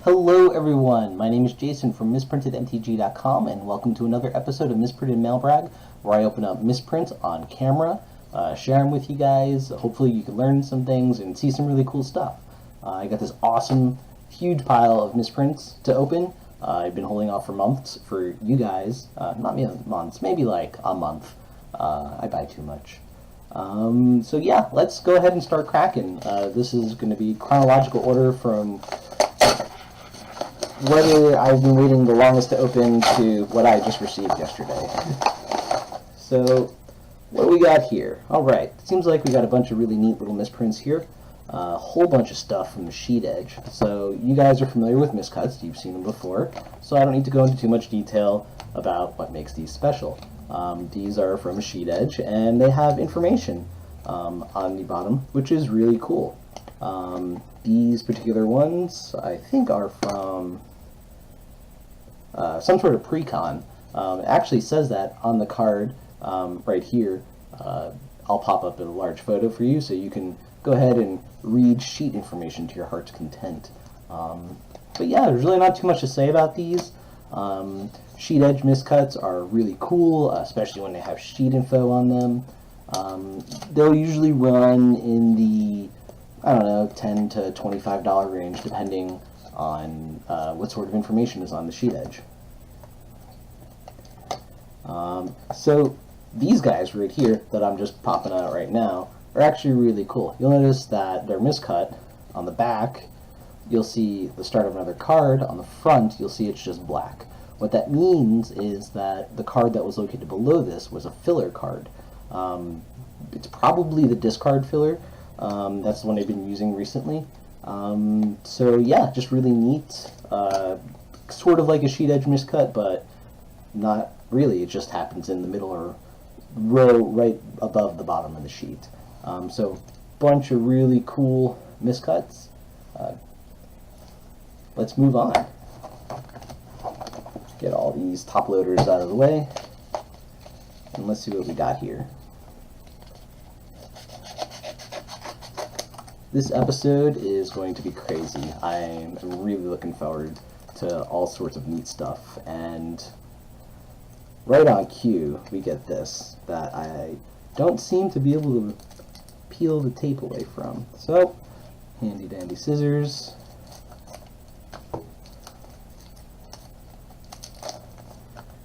Hello everyone, my name is Jason from MisprintedMTG.com and welcome to another episode of Misprinted Mailbrag where I open up misprints on camera, share them with you guys. Hopefully you can learn some things and see some really cool stuff. I got this awesome, huge pile of misprints to open. I've been holding off for months for you guys, not months, maybe like a month. I buy too much. So yeah, let's go ahead and start cracking. This is going to be chronological order from whether I've been waiting the longest to open to what I just received yesterday. So, what do we got here? Alright, it seems like we got a bunch of really neat little misprints here. A whole bunch of stuff from the sheet edge. So, you guys are familiar with miscuts, you've seen them before, so I don't need to go into too much detail about what makes these special. These are from a sheet edge, and they have information on the bottom, which is really cool. These particular ones, I think, are from some sort of pre-con. It actually says that on the card right here. I'll pop up a large photo for you so you can go ahead and read sheet information to your heart's content. But yeah, there's really not too much to say about these. Sheet edge miscuts are really cool, especially when they have sheet info on them. They'll usually run in the, I don't know, $10 to $25 range, depending on what sort of information is on the sheet edge. So these guys right here that I'm just popping out right now are actually really cool. You'll notice that they're miscut. On the back, you'll see the start of another card. On the front, you'll see it's just black. What that means is that the card that was located below this was a filler card. It's probably the discard filler. That's the one I've been using recently. So yeah, just really neat. Sort of like a sheet edge miscut, but not really. It just happens in the middle or row right above the bottom of the sheet. So bunch of really cool miscuts. Let's move on. Get all these top loaders out of the way, and let's see what we got here. This episode is going to be crazy. I'm really looking forward to all sorts of neat stuff, and right on cue we get this that I don't seem to be able to peel the tape away from. So, handy dandy scissors.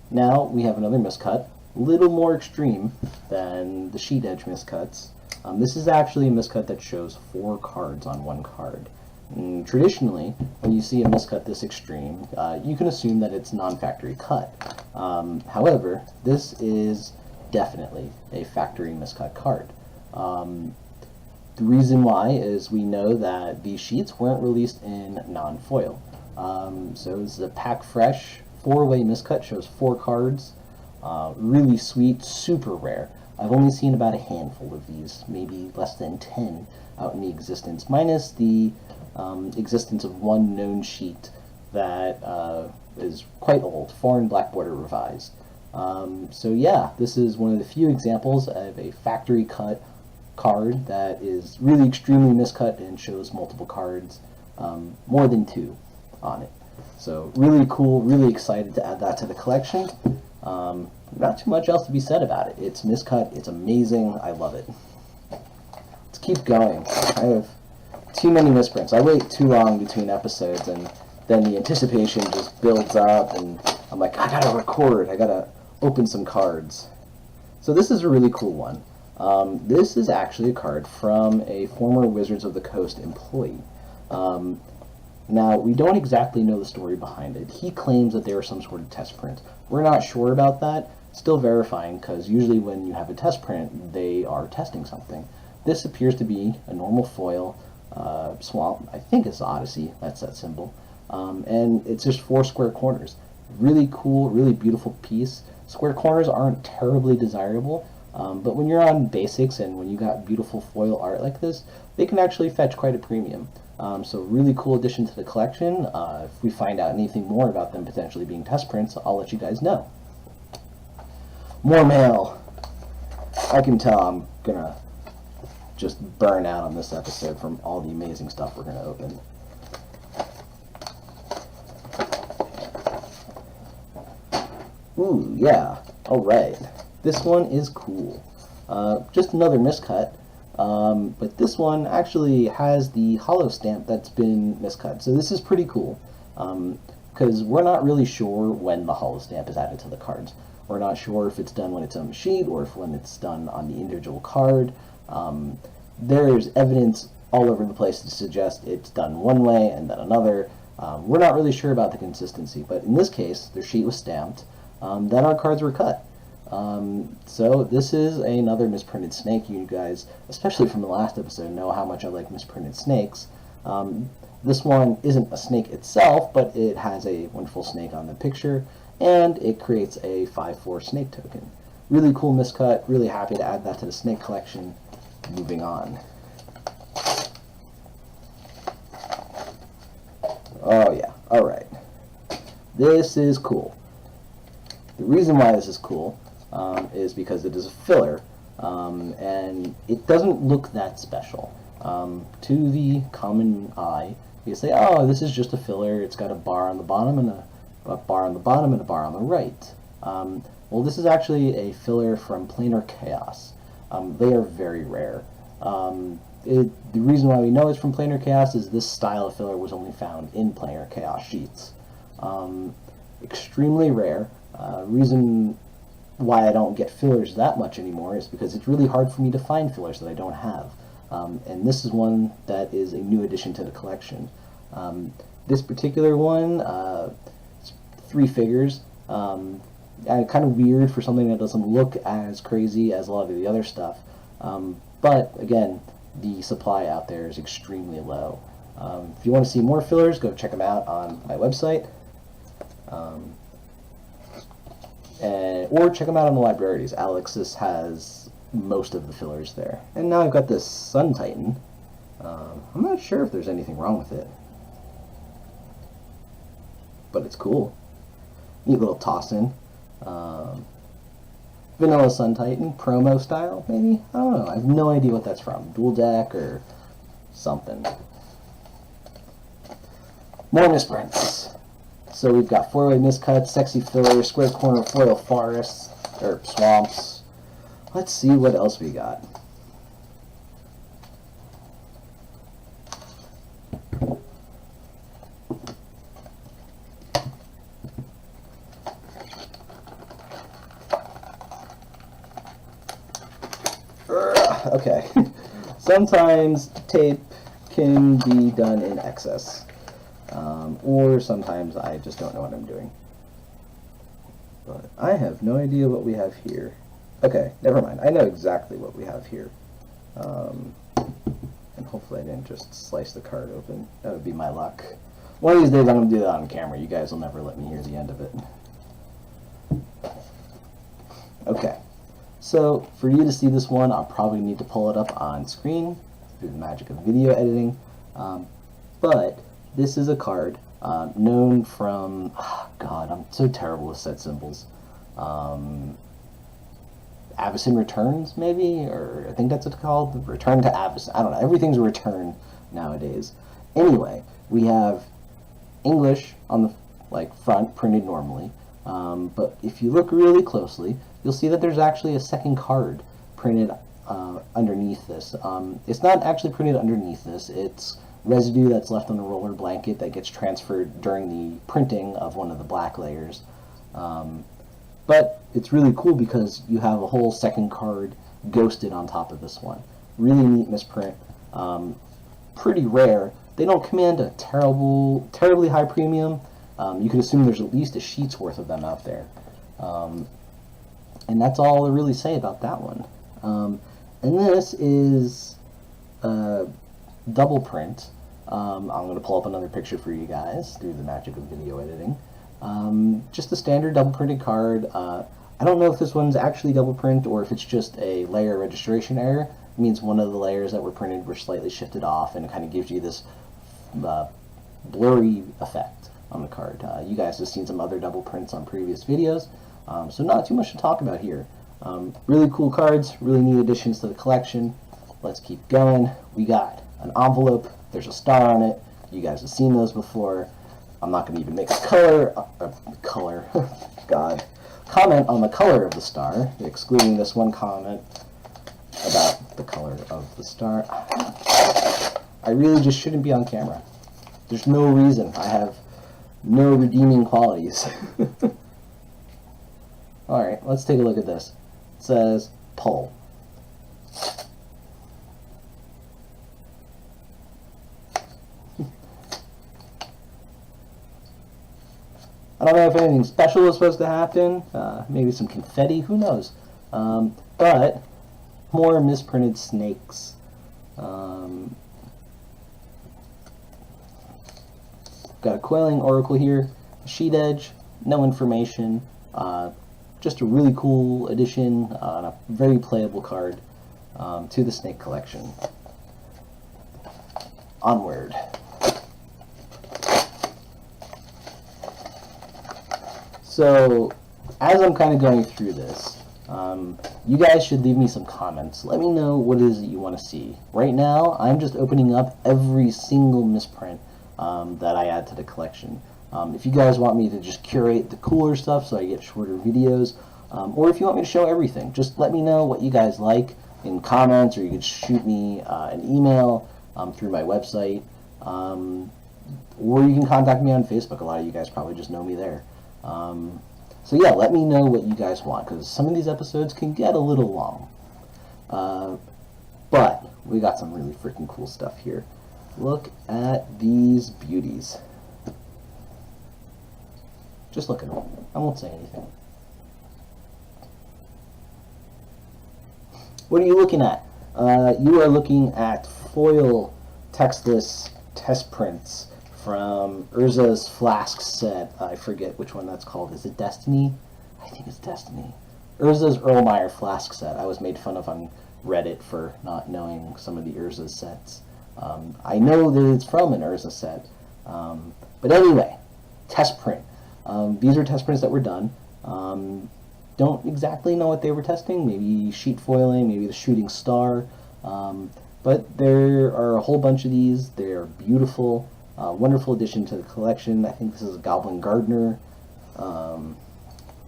Now we have another miscut, a little more extreme than the sheet edge miscuts. This is actually a miscut that shows 4 cards on one card. And traditionally, when you see a miscut this extreme, you can assume that it's non-factory cut. However, this is definitely a factory miscut card. The reason why is we know that these sheets weren't released in non-foil. So this is a pack fresh 4-way miscut, shows 4 cards. Really sweet, super rare. I've only seen about a handful of these, maybe less than 10 out in the existence, minus the existence of one known sheet that is quite old, Foreign Black Border Revised. So yeah, this is one of the few examples of a factory cut card that is really extremely miscut and shows multiple cards, more than 2 on it. So really cool, really excited to add that to the collection. Not too much else to be said about it. It's miscut, it's amazing, I love it. Let's keep going. I have too many misprints. I wait too long between episodes, and then the anticipation just builds up, and I'm like, I gotta record, I gotta open some cards. So this is a really cool one. This is actually a card from a former Wizards of the Coast employee. Now, we don't exactly know the story behind it. He claims that they are some sort of test print. We're not sure about that. Still verifying, because usually when you have a test print, they are testing something. This appears to be a normal foil swamp. I think it's Odyssey. That's that symbol. And it's just 4 square corners. Really cool, really beautiful piece. Square corners aren't terribly desirable, but when you're on basics and when you got beautiful foil art like this, they can actually fetch quite a premium. So really cool addition to the collection. If we find out anything more about them potentially being test prints, I'll let you guys know. More mail. I can tell I'm gonna just burn out on this episode from all the amazing stuff we're gonna open. Ooh, yeah. Alright. This one is cool. Just another miscut. But this one actually has the hollow stamp that's been miscut. So this is pretty cool. Because we're not really sure when the hollow stamp is added to the cards. We're not sure if it's done when it's on the sheet or if when it's done on the individual card. There's evidence all over the place to suggest it's done one way and then another. We're not really sure about the consistency, but in this case, their sheet was stamped, then our cards were cut. So this is another misprinted snake. You guys, especially from the last episode, know how much I like misprinted snakes. This one isn't a snake itself, but it has a wonderful snake on the picture, and it creates a 5/4 snake token. Really cool miscut, really happy to add that to the snake collection. Moving on. Oh yeah, alright. This is cool. The reason why this is cool is because it is a filler, and it doesn't look that special. To the common eye, you say, oh, this is just a filler, it's got a bar on the bottom and a bar on the bottom and a bar on the right. Well, this is actually a filler from Planar Chaos. They are very rare. The reason why we know it's from Planar Chaos is this style of filler was only found in Planar Chaos sheets. Extremely rare. Reason why I don't get fillers that much anymore is because it's really hard for me to find fillers that I don't have. And this is one that is a new addition to the collection. This particular one, it's 3 figures. Kind of weird for something that doesn't look as crazy as a lot of the other stuff. But again, the supply out there is extremely low. If you want to see more fillers, go check them out on my website. Or check them out on the libraries. Alexis has most of the fillers there. And now I've got this Sun Titan. I'm not sure if there's anything wrong with it, but it's cool. Neat little toss-in. Vanilla Sun Titan, promo style, maybe? I don't know. I have no idea what that's from. Dual deck or something. More misprints. So we've got 4-way miscuts, sexy fillers, square corner foil forests, or swamps. Let's see what else we got. Okay. Sometimes tape can be done in excess. Or sometimes I just don't know what I'm doing. But I have no idea what we have here. Okay, never mind. I know exactly what we have here. And hopefully I didn't just slice the card open. That would be my luck. One of these days I'm going to do that on camera. You guys will never let me hear the end of it. Okay. So, for you to see this one, I'll probably need to pull it up on screen through the magic of video editing. But this is a card known from, God, I'm so terrible with set symbols. Avacyn Returns, maybe? Or I think that's what it's called. Return to Avacyn. I don't know. Everything's a return nowadays. Anyway, we have English on the front, printed normally. But if you look really closely, you'll see that there's actually a second card printed underneath this. It's not actually printed underneath this. It's residue that's left on a roller blanket that gets transferred during the printing of one of the black layers. But it's really cool because you have a whole second card ghosted on top of this one. Really neat misprint. Pretty rare. They don't command a terribly high premium. You can assume there's at least a sheet's worth of them out there. And that's all I really say about that one. And this is double print. I'm going to pull up another picture for you guys through the magic of video editing. Just a standard double printed card. I don't know if this one's actually double print or if it's just a layer registration error. It means one of the layers that were printed were slightly shifted off, and it kind of gives you this blurry effect on the card. You guys have seen some other double prints on previous videos, so not too much to talk about here. Really cool cards, really neat additions to the collection. Let's keep going. We got an envelope. There's a star on it. You guys have seen those before. I'm not going to even make a color, God, comment on the color of the star, excluding this one comment about the color of the star. I really just shouldn't be on camera. There's no reason. I have no redeeming qualities. Alright, let's take a look at this. It says pull. I don't know if anything special is supposed to happen. Maybe some confetti, who knows. But more misprinted snakes. Got a coiling oracle here, sheet edge, no information, just a really cool addition on a very playable card to the snake collection. Onward. So, as I'm kind of going through this, you guys should leave me some comments. Let me know what it is that you want to see. Right now, I'm just opening up every single misprint that I add to the collection. If you guys want me to just curate the cooler stuff so I get shorter videos, or if you want me to show everything, just let me know what you guys like in comments, or you can shoot me an email through my website, or you can contact me on Facebook. A lot of you guys probably just know me there. So yeah, let me know what you guys want, because some of these episodes can get a little long. But we got some really freaking cool stuff here. Look at these beauties. Just look at them. I won't say anything. What are you looking at? You are looking at foil textless test prints from Urza's Flask set. I forget which one that's called. Is it Destiny? I think it's Destiny. Urza's Erlenmeyer Flask set. I was made fun of on Reddit for not knowing some of the Urza sets. I know that it's from an Urza set. But anyway, test print. These are test prints that were done. Don't exactly know what they were testing. Maybe sheet foiling, maybe the shooting star. But there are a whole bunch of these. They're beautiful. Wonderful addition to the collection. I think this is a Goblin Gardener.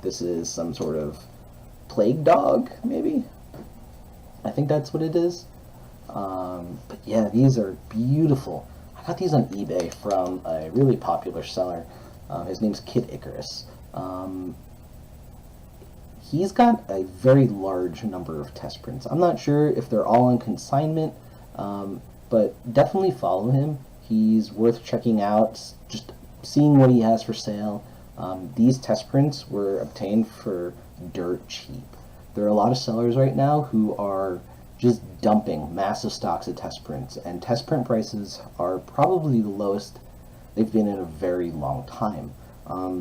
This is some sort of plague dog, maybe? I think that's what it is. But yeah, these are beautiful. I got these on eBay from a really popular seller. His name's Kid Icarus. He's got a very large number of test prints. I'm not sure if they're all on consignment, but definitely follow him. He's worth checking out, just seeing what he has for sale. These test prints were obtained for dirt cheap. There are a lot of sellers right now who are just dumping massive stocks of test prints, and test print prices are probably the lowest they've been in a very long time.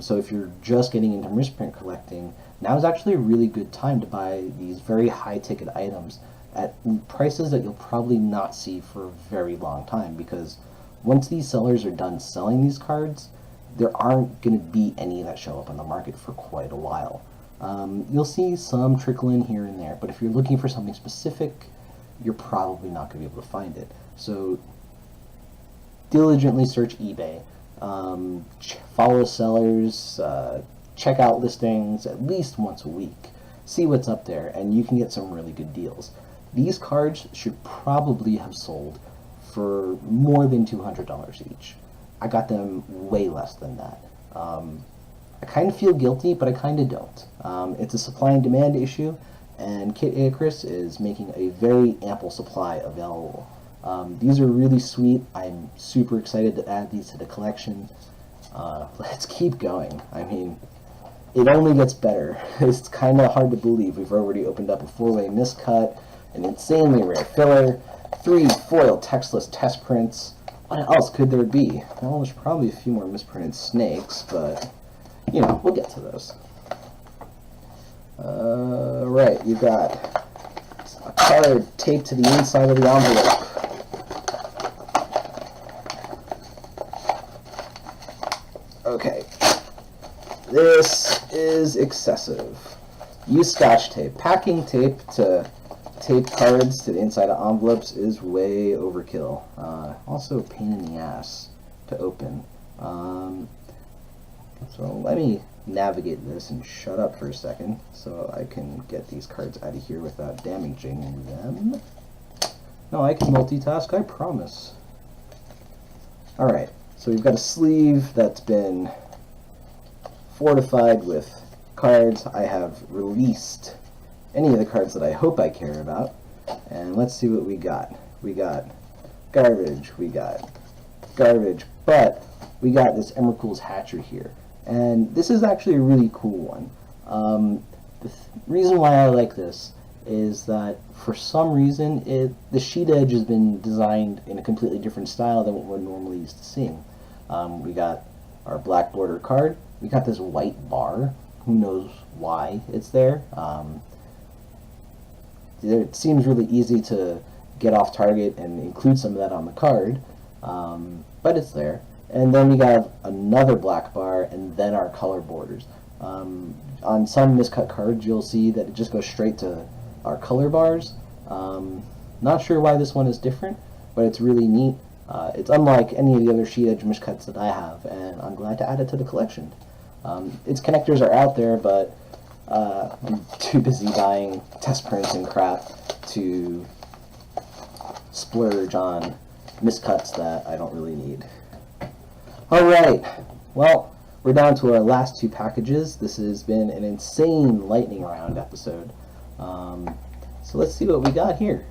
So if you're just getting into misprint collecting, now is actually a really good time to buy these very high ticket items at prices that you'll probably not see for a very long time, because once these sellers are done selling these cards, there aren't going to be any that show up on the market for quite a while. You'll see some trickle in here and there, but if you're looking for something specific, you're probably not going to be able to find it. So diligently search eBay, follow sellers, check out listings at least once a week, see what's up there, and you can get some really good deals. These cards should probably have sold for more than $200 each. I got them way less than that. I kind of feel guilty, but I kind of don't. It's a supply and demand issue, and Kid Icarus is making a very ample supply available. These are really sweet. I'm super excited to add these to the collection. Let's keep going. I mean, it only gets better. It's kind of hard to believe we've already opened up a 4-way miscut, an insanely rare filler, 3 foil textless test prints. What else could there be? Well, there's probably a few more misprinted snakes, but, you know, we'll get to those. Right, you got a card taped to the inside of the envelope. Okay, this is excessive. Use Scotch tape. Packing tape to tape cards to the inside of envelopes is way overkill. Also a pain in the ass to open. So let me navigate this and shut up for a second so I can get these cards out of here without damaging them. No, I can multitask, I promise. Alright, so we've got a sleeve that's been fortified with cards. I have released any of the cards that I hope I care about. And let's see what we got. We got garbage, but we got this Emrakul's Hatcher here. And this is actually a really cool one. The reason why I like this is that for some reason the sheet edge has been designed in a completely different style than what we're normally used to seeing. We got our black border card. We got this white bar. Who knows why it's there? It seems really easy to get off target and include some of that on the card, but it's there. And then we got another black bar and then our color borders. On some miscut cards you'll see that it just goes straight to our color bars. Not sure why this one is different, but it's really neat. It's unlike any of the other sheet edge miscuts that I have, and I'm glad to add it to the collection. Its connectors are out there, but I'm too busy buying test prints and crap to splurge on miscuts that I don't really need. Alright, well, we're down to our last two packages. This has been an insane lightning round episode. So let's see what we got here.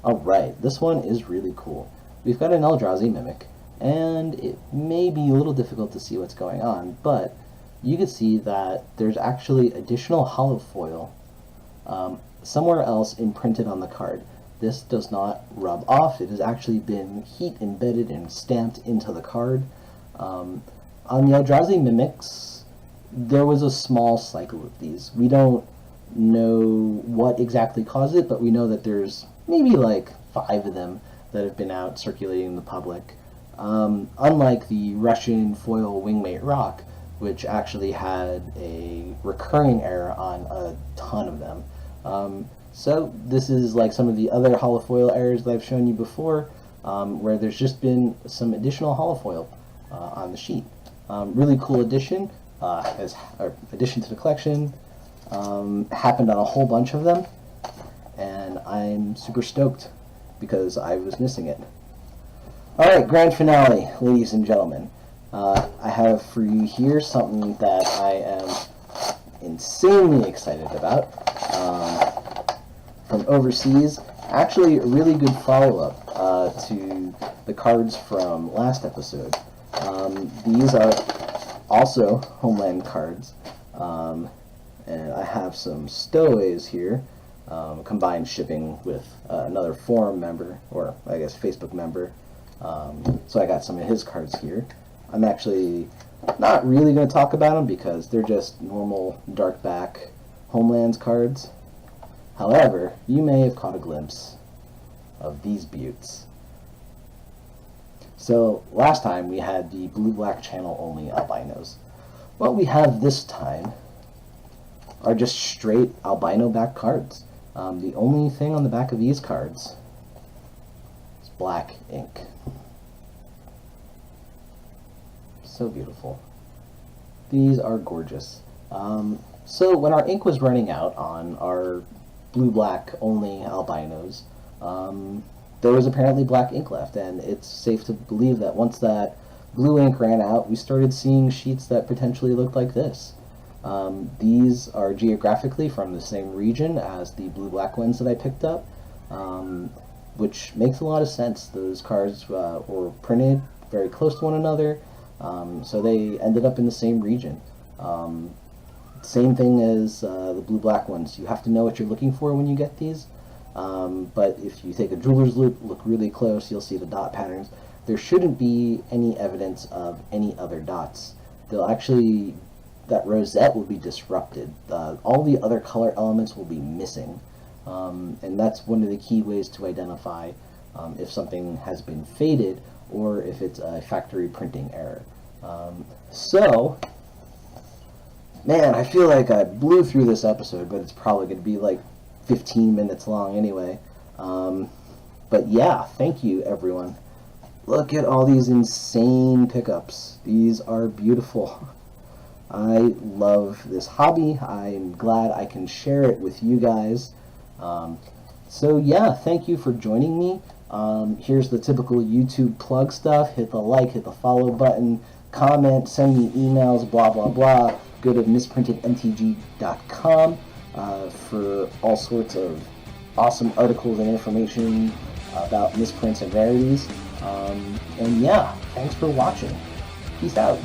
Alright, this one is really cool. We've got an Eldrazi Mimic, and it may be a little difficult to see what's going on, but you can see that there's actually additional hollow foil somewhere else imprinted on the card. This does not rub off. It has actually been heat embedded and stamped into the card. On the Eldrazi Mimics, there was a small cycle of these. We don't know what exactly caused it, but we know that there's maybe like 5 of them that have been out circulating in the public. Unlike the Russian foil Wingmate Rock, which actually had a recurring error on a ton of them. So this is like some of the other holofoil errors that I've shown you before, where there's just been some additional holofoil on the sheet. Really cool addition, addition to the collection. Happened on a whole bunch of them, and I'm super stoked because I was missing it. Alright, grand finale, ladies and gentlemen. I have for you here something that I am insanely excited about. From overseas, actually a really good follow-up to the cards from last episode. These are also Homeland cards, and I have some stowaways here, combined shipping with another forum member, or I guess Facebook member, so I got some of his cards here. I'm actually not really going to talk about them because they're just normal dark back Homelands cards. However, you may have caught a glimpse of these beauts. So last time we had the blue-black channel only albinos. What we have this time are just straight albino back cards. The only thing on the back of these cards is black ink. So beautiful. These are gorgeous. So when our ink was running out on our blue-black only albinos, there was apparently black ink left, and it's safe to believe that once that blue ink ran out, we started seeing sheets that potentially looked like this. These are geographically from the same region as the blue-black ones that I picked up, which makes a lot of sense. Those cards were printed very close to one another, so they ended up in the same region. Same thing as the blue-black ones. You have to know what you're looking for when you get these, but if you take a jeweler's loop, look really close, you'll see the dot patterns. There shouldn't be any evidence of any other dots. They'll actually, that rosette will be disrupted. All the other color elements will be missing, and that's one of the key ways to identify if something has been faded or if it's a factory printing error. So, man, I feel like I blew through this episode, but it's probably going to be like 15 minutes long anyway. But yeah, thank you everyone. Look at all these insane pickups. These are beautiful. I love this hobby. I'm glad I can share it with you guys. So yeah, thank you for joining me. Here's the typical YouTube plug stuff. Hit the like, hit the follow button, comment, send me emails, blah, blah, blah. Go to misprintedmtg.com for all sorts of awesome articles and information about misprints and rarities. And yeah, thanks for watching. Peace out.